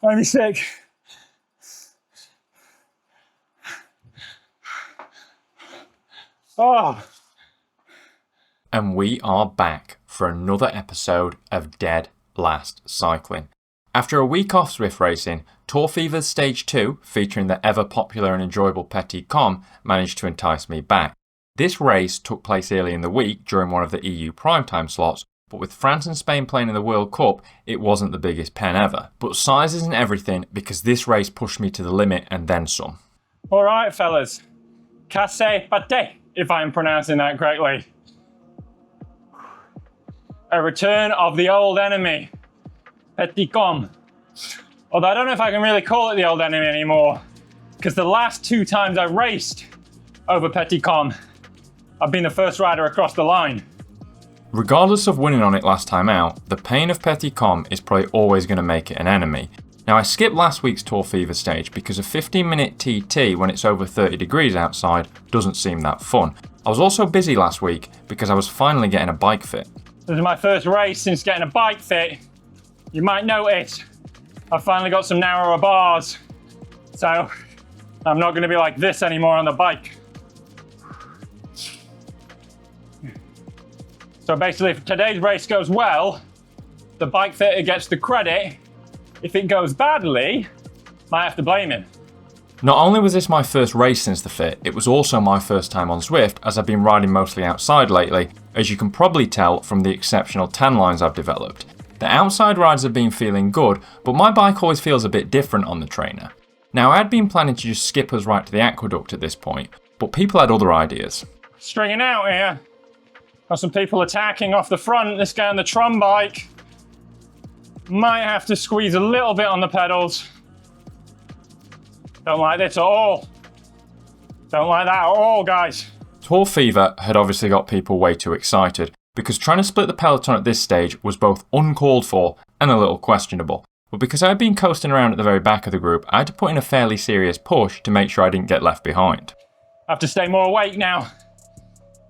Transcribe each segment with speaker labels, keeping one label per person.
Speaker 1: I'm sick. Oh.
Speaker 2: And we are back for another episode of Dead Last Cycling. After a week off Zwift Racing, Tour Fever's Stage 2, featuring the ever popular and enjoyable Petit KOM, managed to entice me back. This race took place early in the week during one of the EU primetime slots, but with France and Spain playing in the World Cup, it wasn't the biggest pen ever. But size isn't everything, because this race pushed me to the limit and then some.
Speaker 1: Alright fellas, Casse-Pattes, if I'm pronouncing that correctly. A return of the old enemy, Petit KOM. Although I don't know if I can really call it the old enemy anymore, because the last 2 times I raced over Petit KOM, I've been the first rider across the line.
Speaker 2: Regardless of winning on it last time out, the pain of Petit KOM is probably always going to make it an enemy. Now I skipped last week's Tour Fever stage because a 15-minute TT when it's over 30 degrees outside doesn't seem that fun. I was also busy last week because I was finally getting a bike fit.
Speaker 1: This is my first race since getting a bike fit. You might notice I've finally got some narrower bars, so I'm not going to be like this anymore on the bike. So basically, if today's race goes well, the bike fitter gets the credit. If it goes badly, might have to blame him.
Speaker 2: Not only was this my first race since the fit, it was also my first time on Zwift, as I've been riding mostly outside lately, as you can probably tell from the exceptional tan lines I've developed. The outside rides have been feeling good, but my bike always feels a bit different on the trainer. Now I had been planning to just skip us right to the aqueduct at this point, but people had other ideas.
Speaker 1: Stringing out here. Got some people attacking off the front. This guy on the Tron bike might have to squeeze a little bit on the pedals. Don't like this at all. Don't like that at all, guys.
Speaker 2: Tour Fever had obviously got people way too excited, because trying to split the peloton at this stage was both uncalled for and a little questionable. But because I had been coasting around at the very back of the group, I had to put in a fairly serious push to make sure I didn't get left behind.
Speaker 1: I have to stay more awake now.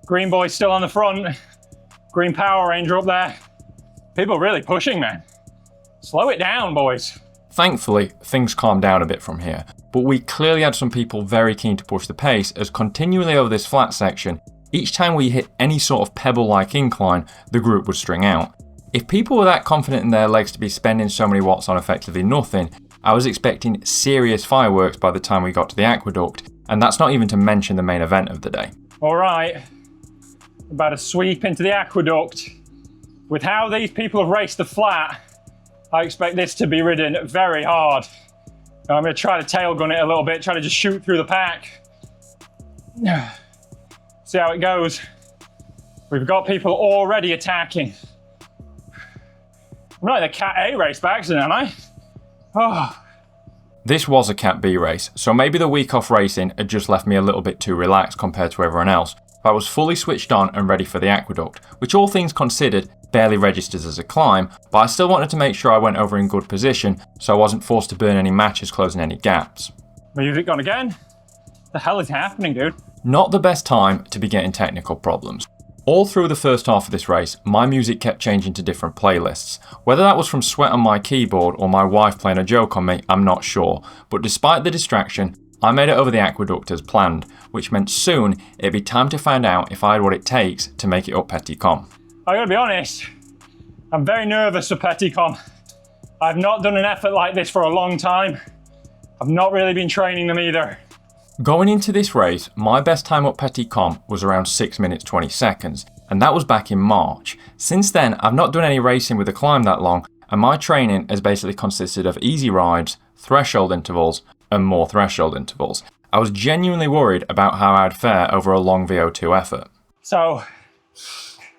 Speaker 1: Green boy's still on the front. Green Power Ranger up there. People really pushing, man. Slow it down, boys.
Speaker 2: Thankfully, things calmed down a bit from here, but we clearly had some people very keen to push the pace, as continually over this flat section, each time we hit any sort of pebble-like incline, the group would string out. If people were that confident in their legs to be spending so many watts on effectively nothing, I was expecting serious fireworks by the time we got to the aqueduct, and that's not even to mention the main event of the day.
Speaker 1: Alright, about to sweep into the aqueduct. With how these people have raced the flat, I expect this to be ridden very hard. Now I'm going to try to tail gun it a little bit, try to just shoot through the pack. See how it goes. We've got people already attacking. I'm not in a Cat A race by accident, am I? Oh.
Speaker 2: This was a Cat B race, so maybe the week off racing had just left me a little bit too relaxed compared to everyone else, but I was fully switched on and ready for the aqueduct, which all things considered barely registers as a climb, but I still wanted to make sure I went over in good position so I wasn't forced to burn any matches closing any gaps.
Speaker 1: Music gone again? The hell is happening, dude?
Speaker 2: Not the best time to be getting technical problems. All through the first half of this race, my music kept changing to different playlists. Whether that was from sweat on my keyboard or my wife playing a joke on me, I'm not sure, but despite the distraction, I made it over the aqueduct as planned, which meant soon it'd be time to find out if I had what it takes to make it up Petit KOM.
Speaker 1: I gotta be honest, I'm very nervous for Petit KOM. I've not done an effort like this for a long time. I've not really been training them either.
Speaker 2: Going into this race, my best time up Petit KOM was around 6 minutes 20 seconds, and that was back in March. Since then, I've not done any racing with a climb that long, and my training has basically consisted of easy rides, threshold intervals, and more threshold intervals. I was genuinely worried about how I'd fare over a long VO2 effort.
Speaker 1: So,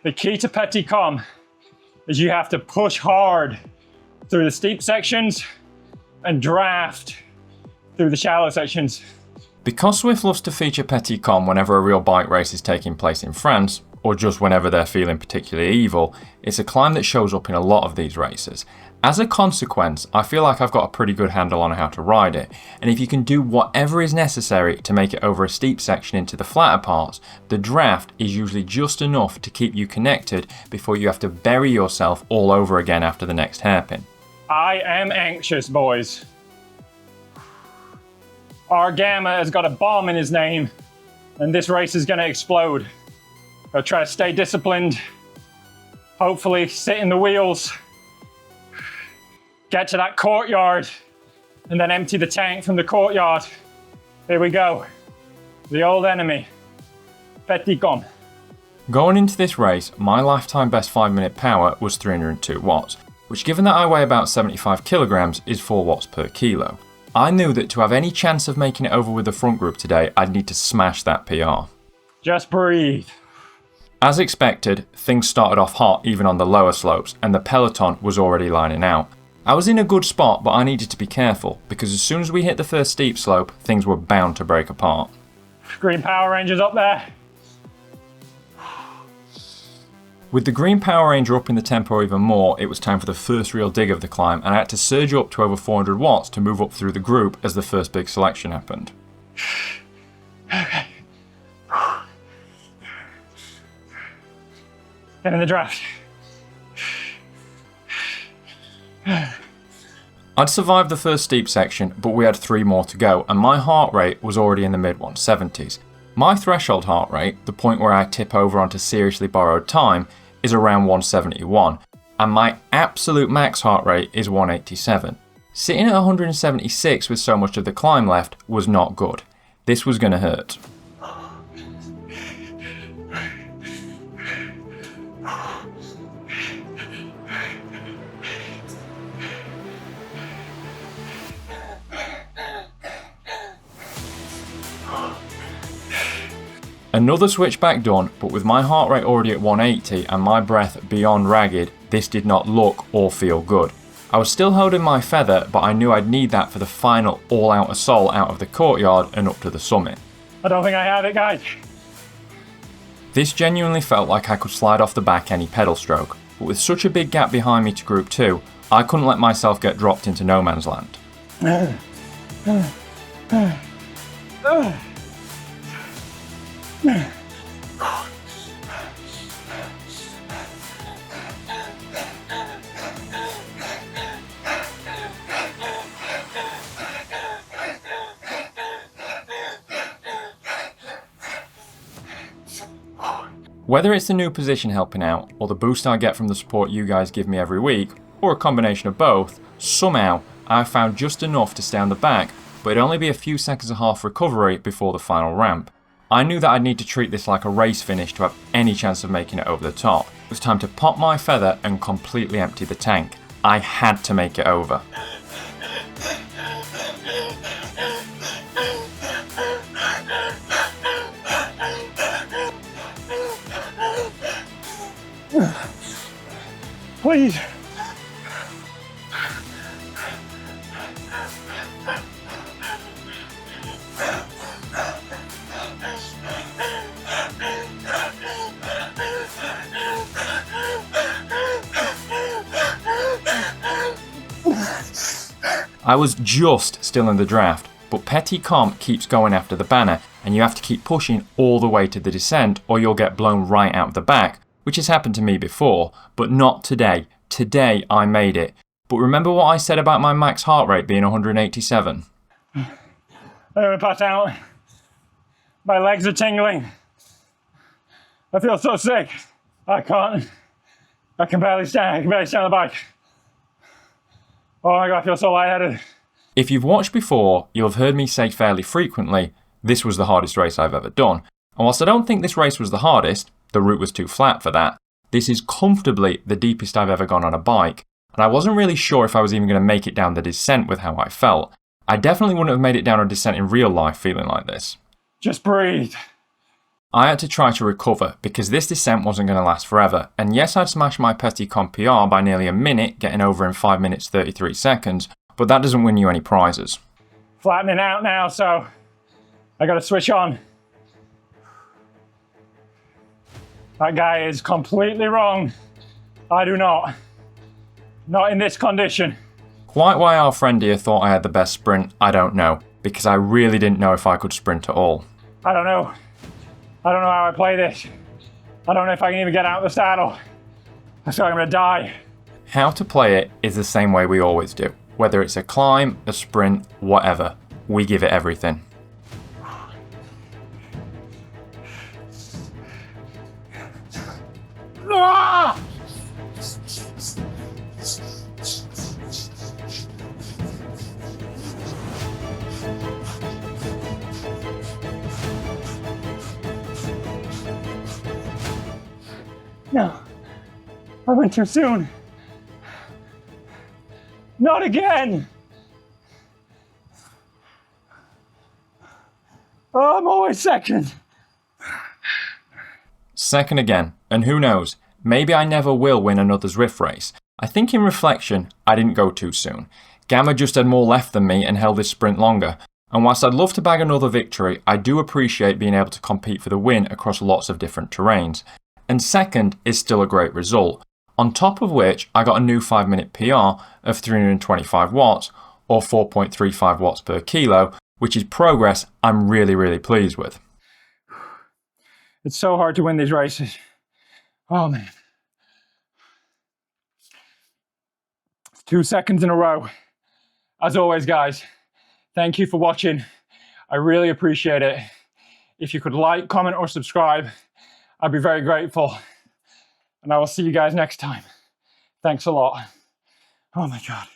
Speaker 1: the key to Petit KOM is you have to push hard through the steep sections and draft through the shallow sections.
Speaker 2: Because Zwift loves to feature Petit KOM whenever a real bike race is taking place in France, or just whenever they're feeling particularly evil, it's a climb that shows up in a lot of these races. As a consequence, I feel like I've got a pretty good handle on how to ride it, and if you can do whatever is necessary to make it over a steep section into the flatter parts, the draft is usually just enough to keep you connected before you have to bury yourself all over again after the next hairpin.
Speaker 1: I am anxious, boys. Our Gamma has got a bomb in his name, and this race is gonna explode. I'll try to stay disciplined, hopefully sit in the wheels, get to that courtyard, and then empty the tank from the courtyard. Here we go. The old enemy, Petit KOM.
Speaker 2: Going into this race, my lifetime best 5-minute power was 302 watts, which given that I weigh about 75 kilograms is 4 watts per kilo. I knew that to have any chance of making it over with the front group today, I'd need to smash that PR.
Speaker 1: Just breathe.
Speaker 2: As expected, things started off hot even on the lower slopes, and the peloton was already lining out. I was in a good spot, but I needed to be careful, because as soon as we hit the first steep slope, things were bound to break apart.
Speaker 1: Green Power Rangers up there.
Speaker 2: With the Green Power Ranger up in the tempo even more, it was time for the first real dig of the climb, and I had to surge up to over 400 watts to move up through the group as the first big selection happened.
Speaker 1: Okay. Get in the draft.
Speaker 2: I'd survived the first steep section, but we had 3 more to go, and my heart rate was already in the mid-170s. My threshold heart rate, the point where I tip over onto seriously borrowed time, is around 171, and my absolute max heart rate is 187. Sitting at 176 with so much of the climb left was not good. This was going to hurt. Another switchback done, but with my heart rate already at 180 and my breath beyond ragged, this did not look or feel good. I was still holding my feather, but I knew I'd need that for the final all-out assault out of the courtyard and up to the summit.
Speaker 1: I don't think I have it, guys.
Speaker 2: This genuinely felt like I could slide off the back any pedal stroke, but with such a big gap behind me to Group 2, I couldn't let myself get dropped into no man's land. Whether it's the new position helping out, or the boost I get from the support you guys give me every week, or a combination of both, somehow I found just enough to stay on the back, but it'd only be a few seconds of half recovery before the final ramp. I knew that I'd need to treat this like a race finish to have any chance of making it over the top. It was time to pop my feather and completely empty the tank. I had to make it over.
Speaker 1: Please.
Speaker 2: I was just still in the draft, but Petit KOM keeps going after the banner, and you have to keep pushing all the way to the descent or you'll get blown right out of the back, which has happened to me before, but not today. Today I made it. But remember what I said about my max heart rate being 187?
Speaker 1: I'm gonna pass out. My legs are tingling. I feel so sick. I can barely stand. I can barely stand on the bike. Oh my God, I feel so lightheaded.
Speaker 2: If you've watched before, you'll have heard me say fairly frequently, this was the hardest race I've ever done. And whilst I don't think this race was the hardest, the route was too flat for that, this is comfortably the deepest I've ever gone on a bike. And I wasn't really sure if I was even going to make it down the descent with how I felt. I definitely wouldn't have made it down a descent in real life feeling like this.
Speaker 1: Just breathe.
Speaker 2: I had to try to recover because this descent wasn't going to last forever, and yes, I'd smashed my Petit KOM PR by nearly a minute, getting over in 5 minutes 33 seconds, but that doesn't win you any prizes.
Speaker 1: Flattening out now, so I gotta switch on. That guy is completely wrong. I do not. Not in this condition.
Speaker 2: Quite why our friend here thought I had the best sprint, I don't know, because I really didn't know if I could sprint at all.
Speaker 1: I don't know. I don't know how I play this. I don't know if I can even get out of the saddle. I feel like I'm gonna die.
Speaker 2: How to play it is the same way we always do. Whether it's a climb, a sprint, whatever, we give it everything.
Speaker 1: Ah! No, I went too soon. Not again. Oh, I'm always second.
Speaker 2: Second again, and who knows, maybe I never will win another Zwift race. I think in reflection, I didn't go too soon. Gamma just had more left than me and held his sprint longer. And whilst I'd love to bag another victory, I do appreciate being able to compete for the win across lots of different terrains. And second is still a great result. On top of which, I got a new 5-minute PR of 325 watts, or 4.35 watts per kilo, which is progress I'm really pleased with.
Speaker 1: It's so hard to win these races. Oh man. 2 seconds in a row. As always, guys, thank you for watching. I really appreciate it. If you could like, comment, or subscribe, I'd be very grateful. And I will see you guys next time. Thanks a lot. Oh my God.